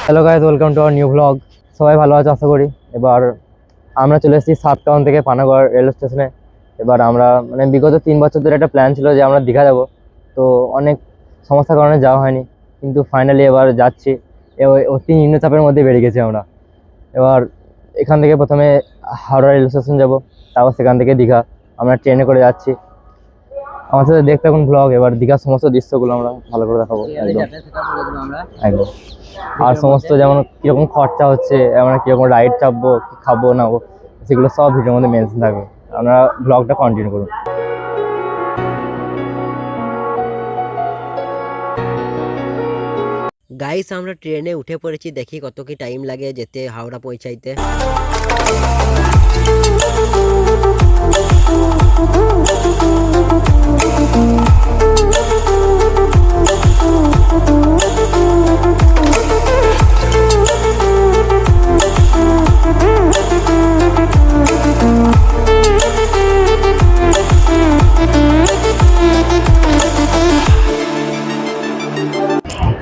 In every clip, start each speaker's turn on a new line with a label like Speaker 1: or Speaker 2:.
Speaker 1: Hello guys, welcome to our new blog. সবাই ভালো আছে আশা করি। এবার আমরা চলে এসেছি সাতকাউন থেকে পানাগড় রেল স্টেশনে। এবার আমরা বিগত 3 বছর ধরে একটা প্ল্যান ছিল যে আমরা দীঘা যাব। তো অনেক সমস্যার কারণে যাওয়া হয়নি, কিন্তু ফাইনালি এবার যাচ্ছি। অতি নিম্নচাপের মধ্যে বেরিয়ে গেছি আমরা। এবার এখান থেকে প্রথমে হাওড়া রেল স্টেশন যাব, তারপর সেখান থেকে দীঘা। আমরা ট্রেনে করে যাচ্ছি। আমার সাথে দেখতে থাকুন ব্লগ। এবার দীঘার সমস্ত দৃশ্যগুলো আমরা ভালো করে দেখাবো একদম একদম। আর সমস্ত যেমন কিরকম খরচা হচ্ছে, আমরা কিরকম রাইড চাপবো, কি খাবো না, সেগুলো সব ভিডিওর মধ্যে মেনশন থাকবে। আমরা ব্লগটা কন্টিনিউ করুন।
Speaker 2: গাইস আমরা ট্রেনে উঠে পড়েছি, দেখি কত কি টাইম লাগে যেতে হাওড়া পৌঁছাইতে।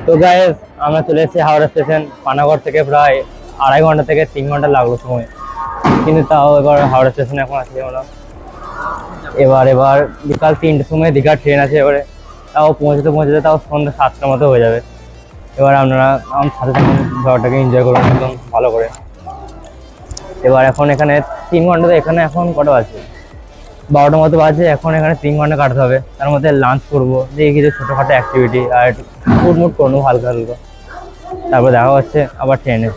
Speaker 1: তো গাইস, আমরা চলে এসেছি হাওড়া স্টেশন। পানাগড় থেকে প্রায় 2.5 ঘন্টা থেকে 3 ঘন্টা লাগলো সময়, কিন্তু তাও এবার হাওড়া স্টেশনে এখন আছি আমরা। এবার এবার বিকাল 3টের সময় দীঘার ট্রেন আছে। এবারে তাও পৌঁছতে পৌঁছতে তাও সন্ধ্যা 7টার মতো হয়ে যাবে। এবার আপনারা আমার সাথে থাকুন, ব্লগটাকে এনজয় করুন একদম ভালো করে। এবার এখন এখানে 3 ঘন্টা, তো এখানে এখন কটা আছে, 12টার মতো বাজে। এখন এখানে 3 ঘন্টা কাটতে হবে, তার মধ্যে লাঞ্চ করবো, দিয়ে কিছু ছোটোখাটো অ্যাক্টিভিটি আর একটু ফুড করবো হালকা হালকা। তারপর দেখা হচ্ছে আবার ট্রেনে।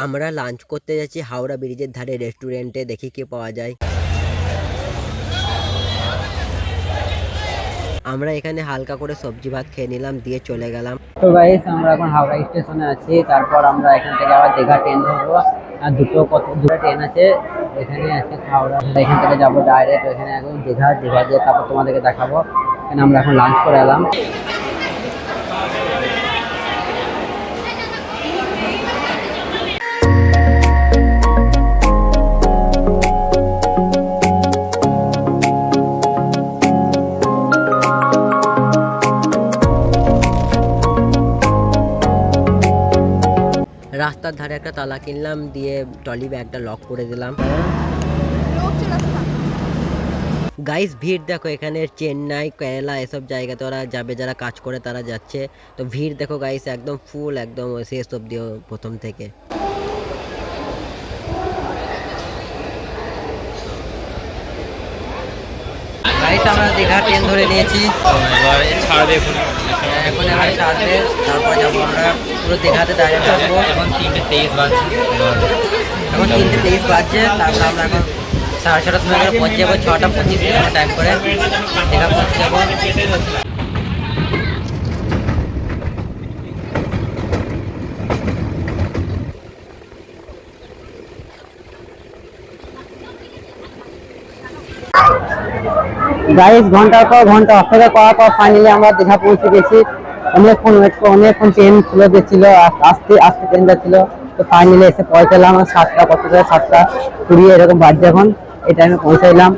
Speaker 2: আমরা লাঞ্চ করতে যাচ্ছি হাওড়া ব্রিজের ধারে রেস্টুরেন্টে, দেখি কি পাওয়া যায়। আমরা এখানে হালকা করে সবজি ভাত খেয়ে নিলাম, দিয়ে চলে গেলাম।
Speaker 3: তো গাইস, আমরা এখন হাওড়া স্টেশনে আছি। তারপর আমরা এখান থেকে আবার দীঘা ট্রেন ধরবো। আর দুটো ট্রেন আছে, এখানে আছে হাওড়া। এখান থেকে যাবো ডাইরেক্ট এখানে এখন দীঘা দিয়ে তারপর তোমাদেরকে দেখাবো। এখানে আমরা এখন লাঞ্চ করে এলাম।
Speaker 2: রাস্তার ধারে একটা তালা কিনলাম, দিয়ে ট্রলি ব্যাগটা লক করে দিলাম। গাইস ভিড় দেখো, এখানে চেন্নাই কেরালা এসব জায়গাতে ওরা যাবে, যারা কাজ করে তারা যাচ্ছে। তো ভিড় দেখো গাইস, একদম ফুল, একদম শেষ অব্দি প্রথম থেকে।
Speaker 3: গাইস, আমরা দীঘা ট্রেন ধরে নিয়েছি। এখন এবার ছাড়বে, তারপর যাবো আমরা পুরো দীঘাতে ডাইরেক্ট যাবো। এখন 3:23 বাজছে। তারপর আমরা এখন 6:30টার সময় পৌঁছে যাবো। 6:25 টাইম করে দীঘা পৌঁছে যাবো। গাইস, ঘন্টার পর ঘন্টা অপেক্ষা করার পর ফাইনালি আমরা দীঘা পৌঁছে গেছি। অনেকক্ষণ ট্রেন ছিল যাচ্ছিল, আস্তে আস্তে ট্রেন যাচ্ছিল। তো ফাইনালি এসে পৌঁছালাম 7:20 এরকম বাজছে এখন। এই টাইমে পৌঁছাইলাম।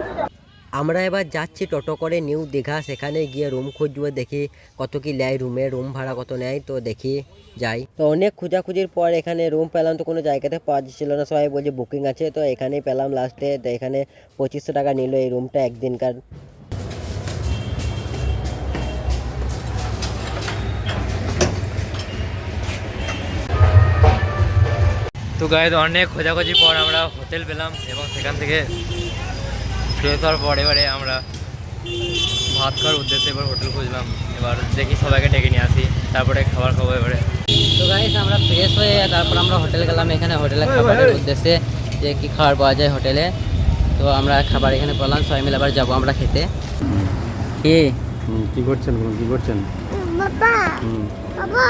Speaker 2: আমরা এবার যাচ্ছি টোটো করে নিউ দীঘা, সেখানে গিয়ে রুম খুঁজবো, দেখি কত কি নেয় রুম ভাড়া কত নেয়, তো দেখি যাই। তো অনেক খোঁজাখুঁজির পর এখানে রুম পেলাম, তো কোনো জায়গাতে পাওয়া যাচ্ছিল না, সবাই বলছে বুকিং আছে। তো এখানেই পেলাম লাস্টে। তো এখানে 2500 টাকা নিল এই রুমটা একদিনকার।
Speaker 1: তো গাইস, অনেক খোঁজাখুঁজির পর আমরা হোটেল পেলাম, এবং সেখান থেকে ফ্রেশ হওয়ার পর এবারে আমরা ভাত খাওয়ার উদ্দেশ্যে এবার হোটেল খুঁজলাম। এবার দেখি সবাইকে ডেকে নিয়ে আসি, তারপরে খাবার খাবো এবারে।
Speaker 3: তো গাইস, আমরা ফ্রেশ হয়ে তারপর আমরা হোটেল গেলাম। এখানে হোটেলে খাবারের উদ্দেশ্যে যে কি খাবার পাওয়া যায় হোটেলে। তো আমরা খাবার এখানে পেলাম, সবাই মিলে আবার যাবো আমরা খেতে।
Speaker 1: কি করছেন কি করছেন?
Speaker 4: বাবা বাবা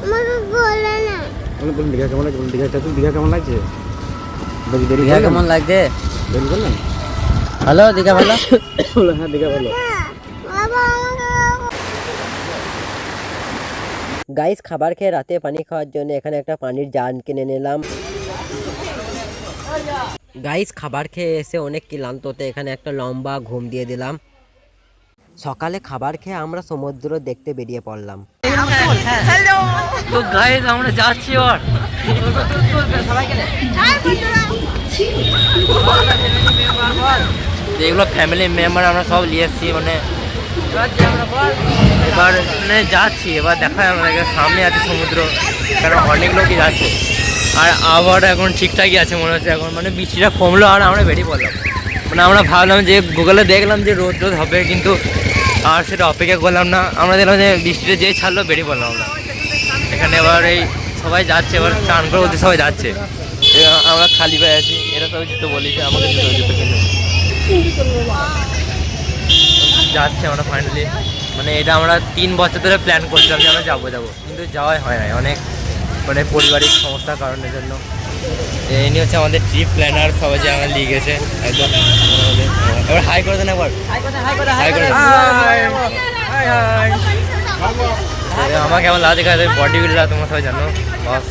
Speaker 4: আমাকে বলে না।
Speaker 1: বলুন দীঘা কেমন লাগছে? দীঘা কেমন লাগছে?
Speaker 3: দীঘা কেমন লাগছে?
Speaker 1: বের করলেন?
Speaker 3: ভালো, দীঘা ভালো।
Speaker 1: হ্যাঁ, দীঘা ভালো।
Speaker 4: বাবা
Speaker 2: গাইস খাবার খেয়ে রাতে পানি খাওয়ার জন্য এখানে একটা পানির জার কিনে নিলাম। গাইস খাবার খেয়ে এসে অনেক ক্লান্ত, তো এখানে একটা লম্বা ঘুম দিয়ে দিলাম। সকালে খাবার খেয়ে আমরা সমুদ্র দেখতে বেরিয়ে পড়লাম।
Speaker 1: তো গাইস আমরা যাচ্ছি এবার। এগুলো ফ্যামিলি মেম্বার আমরা সব নিয়ে এসেছি, মানে এবার মানে যাচ্ছি, এবার দেখা যাবে আমাদের সামনে আছে সমুদ্র, কারণ অনেক লোকই যাচ্ছে আর আবহাওয়াটা এখন ঠিকঠাকই আছে মনে হচ্ছে এখন, মানে বৃষ্টিটা কমলো আর আমরা বেরিয়ে পড়লাম। মানে আমরা ভাবলাম যে গুগলে দেখলাম যে রোদ রোদ হবে, কিন্তু আর সেটা অপেক্ষা করলাম না, আমরা দেখলাম যে বৃষ্টিটা যেই ছাড়লো বেরিয়ে পড়লাম আমরা এখানে। এবার এই সবাই যাচ্ছে, এবার চান করে ওদের সবাই যাচ্ছে, আমরা খালি পায়ে আছি। এরা সবাই জুতো বলিছে আমাকে জুতো কিনে যাচ্ছে আমরা ফাইনালি। মানে এটা আমরা 3 বছর ধরে প্ল্যান করছিলাম যে আমরা যাবো, কিন্তু যাওয়াই হয় না অনেক মানে পারিবারিক সমস্যার কারণের জন্য। এই নিয়ে হচ্ছে আমাদের ট্রিপ প্ল্যানার সবাই যে আমার লিয়ে গেছে একদম। এবার হাই করে দেন একবার, হাই করে দেন। আমার কেমন লাগে দেখা যায় বডি বিল্ডার, তোমরা সবাই জানো বস।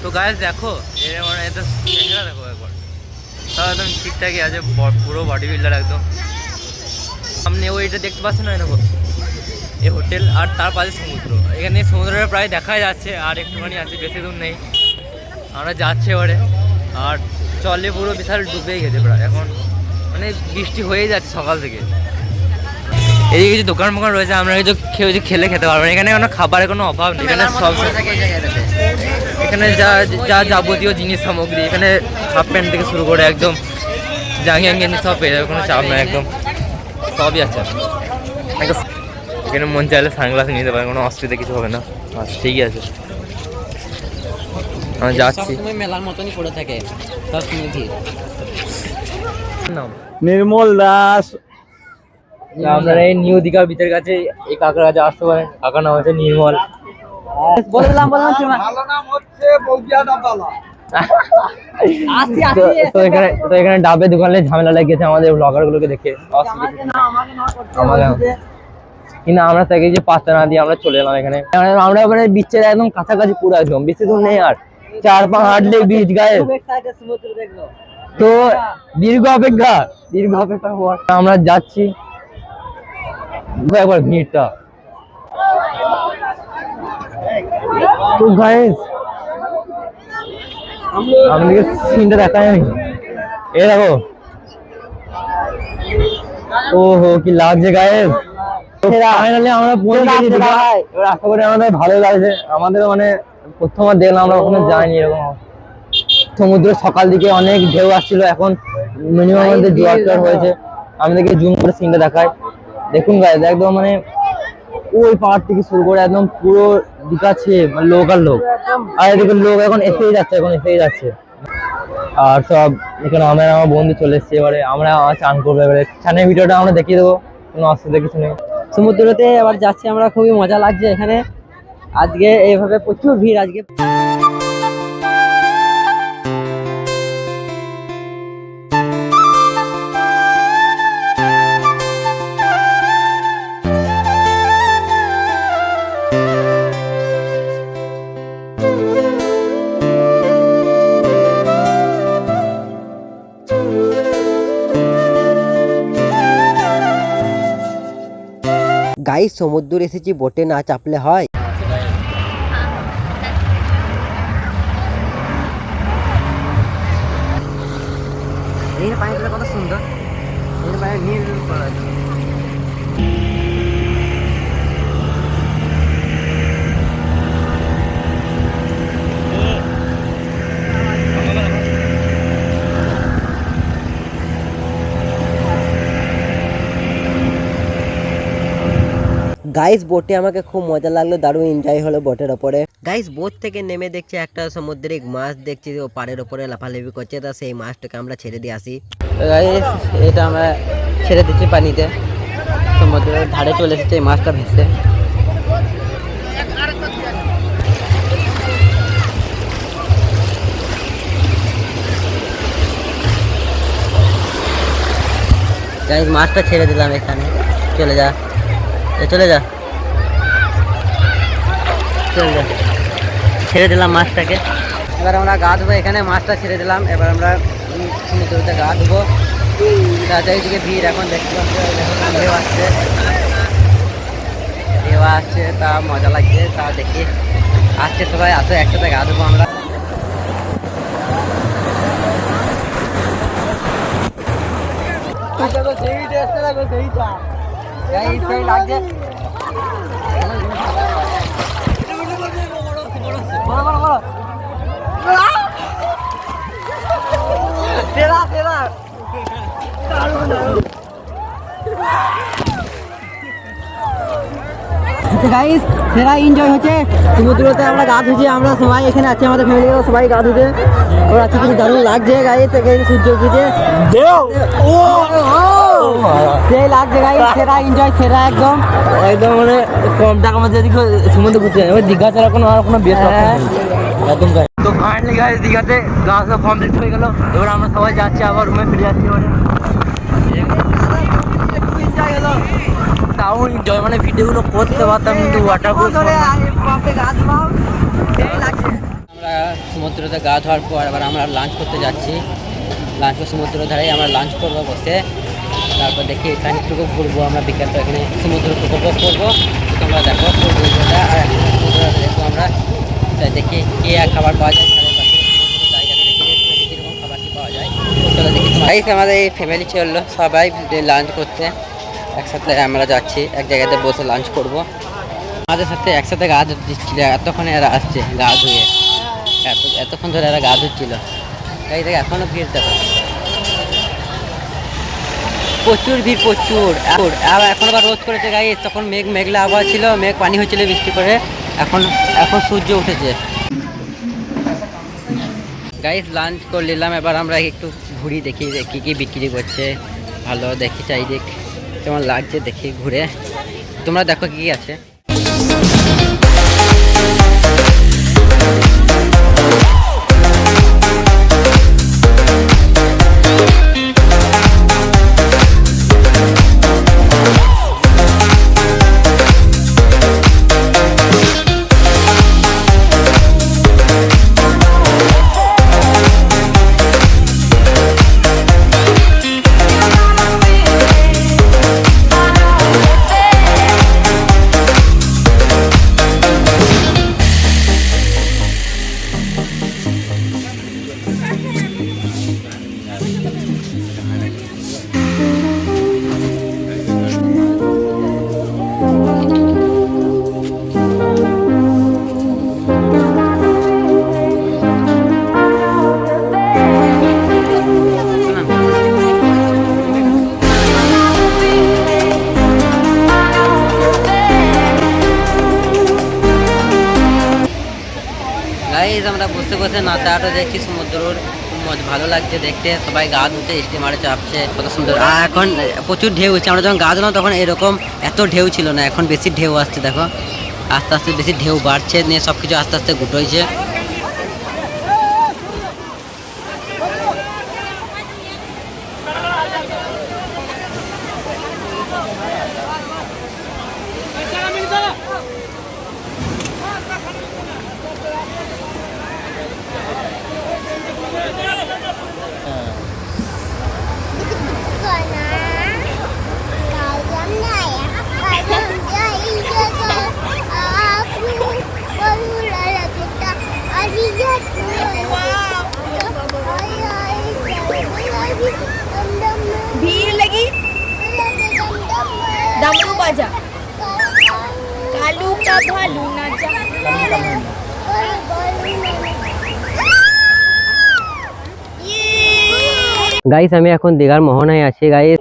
Speaker 1: তো গাইস দেখো মানে এটা চেহারা দেখো একবার, তাও একদম ঠিকঠাকই আছে, পুরো বডি বিল্ডার একদম। সামনে ওইটা দেখতে পাচ্ছেন না, দেখো এই হোটেল আর তার পাশে সমুদ্র, এখানে সমুদ্রটা প্রায় দেখা যাচ্ছে আর একটুখানি আছে, বেশি দূর নেই। আমরা যাচ্ছি এবারে, আর চলে পুরো বিশাল ডুবেই গেছে প্রায় এখন, মানে বৃষ্টি হয়েই যাচ্ছে সকাল থেকে। এদিকে কিছু দোকান ফোকান রয়েছে, আমরা কিছু খেলে খেতে পারবো না, এখানে কোনো খাবারের কোনো অভাব নেই, এখানে সব এখানে যা যাবতীয় জিনিস সামগ্রী, এখানে হাফ প্যান্ট থেকে শুরু করে একদম জাঙ্গিয়াং গেঞ্জি সব পেয়ে যাবে, কোনো চাপ নয়, একদম সবই আছে। এখানে মন চাইলে সানগ্লাস নিতে পারে, কোনো অসুবিধা কিছু হবে না। আচ্ছা ঠিকই আছে, আমরা যাচ্ছি।
Speaker 3: মেলার মতনই পড়ে থাকে সব ভিড়।
Speaker 5: নির্মল দাস।
Speaker 1: আপনারা এই নিউ দীঘার বিচের কাছে এই কাকার কাছে আসতে পারেন, কাকার নাম হচ্ছে নির্মল।
Speaker 3: বললাম
Speaker 1: তো এখানে ডাবে দোকানে ঝামেলা লেগেছে আমাদের ব্লগার গুলোকে দেখে, আমাকে কিন্তু আমরা তাকে যে পাত্তা না দিয়ে আমরা চলে এলাম এখানে। আমরা মানে বিচের একদম কাছাকাছি, পুরো একদম বেশি দূর নেই, আর 4-5 হাঁটলে বিচ গায়ে। তো দীর্ঘ অপেক্ষা পর আমরা যাচ্ছি। একবার ভিড়টা তো গাইস, আমাদেরকে সিনটা দেখায় আমি, এই দেখো ওহো কি লাগছে গাইস। ফাইনালি আমরা পৌঁছে গেছি দীঘা। এবার আশা করি আমাদের ভালো লাগছে, আমাদের মানে প্রথমবার দেখলাম, আমরা ওখানে যাইনি এরকম সমুদ্র। সকাল দিকে অনেক ঢেউ আসছিল, এখন মিনিমাম আমাদের জোয়ার হয়েছে। আমাদেরকে জুম করে সিনটা দেখায়, দেখুন গাইস একদম মানে ওই পাহাড় থেকে শুরু করে একদম পুরো দীঘা ছে মানে লোক আর লোক, আর এদিকে লোক এখন এসেই যাচ্ছে। আর সব এখানে আমার বন্ধু চলে এসছে, এবারে আমরা চান করবো, এবারে চানের ভিডিওটা আমরা দেখিয়ে দেবো, কোনো অসুবিধা কিছু নেই।
Speaker 3: সমুদ্রতে এবার যাচ্ছি আমরা, খুবই মজা লাগছে এখানে। আজকে এইভাবে প্রচুর ভিড় আজকে।
Speaker 2: গাইস সমুদ্র এসেছি, বোটে না চাপলে হয়?
Speaker 3: এই পানিটা কত সুন্দর, এই পানি নীল করা আছে।
Speaker 2: গাইস বোটে আমাকে খুব মজা লাগলো, দারুণ এনজয় হলো বোটের ওপরে। গাইস বোট থেকে নেমে দেখছি একটা সামুদ্রিক মাছ, দেখছি ও পাড়ের ওপরে লাফালাফি করছে, তা সেই মাছটাকে আমরা ছেড়ে দিয়ে আসি।
Speaker 3: গাইস এটা আমরা ছেড়ে দিচ্ছি পানিতে, সমুদ্রের ধারে চলে এসেছে এই মাছটা ভেসে। গাইস মাছটা ছেড়ে দিলাম এখানে, চলে যা ছেড়ে দিলাম মাছটাকে। এবার আমরা গা ধুবো, এখানে মাছটা ছেড়ে দিলাম, এবার আমরা সমুদ্রতে গা ধুবো। চারিদিকে ভিড় এখন দেখতে পাচ্ছি, ঢেউ আসছে, তা মজা লাগছে। তা দেখি আসছে সবাই, আসো একসাথে গা দেবো আমরা। লাগছে গাইস, সেরা এনজয় হচ্ছে সমুদ্রতে। আমরা গা ধুছি, আমরা সবাই এখানে আছি, আমাদের ফ্যামিলি সবাই গা ধুতে ওরা আছে, কিন্তু দারুণ লাগছে গাইস। সূর্য উঠেছে, সেই লাগছে গাইস, সেরা এনজয়, সেরা একদম
Speaker 1: একদম মানে কম টাকার মধ্যে যদি সমুদ্র ঘুরতে যায়, এবার দীঘা ছাড়া কোনো আর কোনো বেশ একদম যাই। তো ফাইনালি গাইস দীঘাতে গাছ কমপ্লিট হয়ে গেল। এবার আমরা সবাই যাচ্ছি, আবার রুমে ফিরে যাচ্ছি। তাও এনজয়, মানে ভিডিওগুলো করতে পারতাম কিন্তু ওয়াটারপ্রুফ।
Speaker 3: আমরা সমুদ্রতে গা ধোয়ার পর এবার আমরা লাঞ্চ করতে যাচ্ছি। লাঞ্চ করে সমুদ্র ধারে আমরা লাঞ্চ করবো বসে। তারপর দেখি এখানে একটু ঘুরবো আমরা, বিকেলটা এখানে সমুদ্র উপভোগ করবো। তোমরা দেখো সমুদ্রটা, আর সমুদ্র দেখবো আমরা। তাই দেখি কে খাবার পাওয়া যায়, জায়গাটা দেখি কীরকম খাবার কি পাওয়া যায়। চলো দেখি। আমাদের এই ফ্যামিলি চললো সবাই লাঞ্চ করতে, একসাথে আমরা যাচ্ছি এক জায়গাতে বসে লাঞ্চ করব। আমাদের সাথে একসাথে গা দিচ্ছিল, এতক্ষণে এরা আসছে গা ধুয়ে, এতক্ষণ ধরে এরা গা ধুচ্ছিল। এই থেকে এখনও ভিড় দেখো, প্রচুর ভিড়, প্রচুর। এখন আবার রোদ করেছে গাইস, তখন মেঘলা আবহাওয়া ছিল, মেঘ পানি হচ্ছিল বৃষ্টি করে, এখন সূর্য উঠেছে। গাইস লাঞ্চ করে নিলাম, এবার আমরা একটু ঘুরি, দেখি কী কী বিক্রি করছে, ভালো দেখি চারিদিক কেমন লাগছে, দেখি ঘুরে। তোমরা দেখো কী আছে। গাইস আমরা বসে বসে নাচাটা দেখছি সমুদ্রর, ভালো লাগছে দেখতে। সবাই গা ধুতে স্টিমারে চাপছে, কত সুন্দর। আর এখন প্রচুর ঢেউ হচ্ছে, আমরা যখন গা ধুলাম তখন এরকম এত ঢেউ ছিল না, এখন বেশি ঢেউ আসছে। দেখো আস্তে আস্তে বেশি ঢেউ বাড়ছে, নিয়ে সব কিছু আস্তে আস্তে গুটোইছে।
Speaker 4: भीड़ लगी डमरू बजा कालू का भालू नाचा
Speaker 3: গাইস আমি এখন দীঘার মোহনায় আছি গাইস।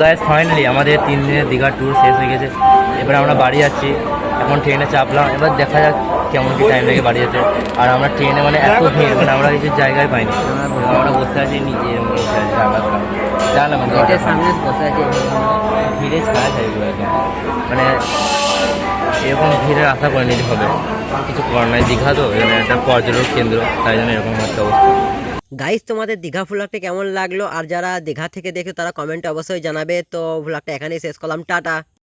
Speaker 1: গাইস ফাইনালি আমাদের 3 দিনের দীঘার ট্যুর শেষ হয়ে গেছে। এবার আমরা বাড়ি যাচ্ছি, এখন ট্রেনে চাপলাম, এবার দেখা যাক কেমন কি টাইম লাগে বাড়ি যেতে। আর আমরা ট্রেনে মানে এত ভিড়, মানে আমরা কিছু জায়গায় পাইনি, আমরা বসে আছি নিচে, বসে আছি জানলাম
Speaker 3: গেটের সামনে বসে আছে।
Speaker 1: ভিড়ে ছাড়া যায় একদম, মানে এরকম ভিড়ের আশা করিনি যে হবে, কিছু করার নাই। দীঘা তো এখানে একটা পর্যটক কেন্দ্র, তাই জন্য এরকম হচ্ছে অবস্থা।
Speaker 2: গাইস তোমাদের দীঘা ভ্লগটা কেমন লাগলো, আর যারা দীঘা থেকে দেখো তারা কমেন্টে অবশ্যই জানাবে। তো ভ্লগটা এখানেই শেষ করলাম, টাটা।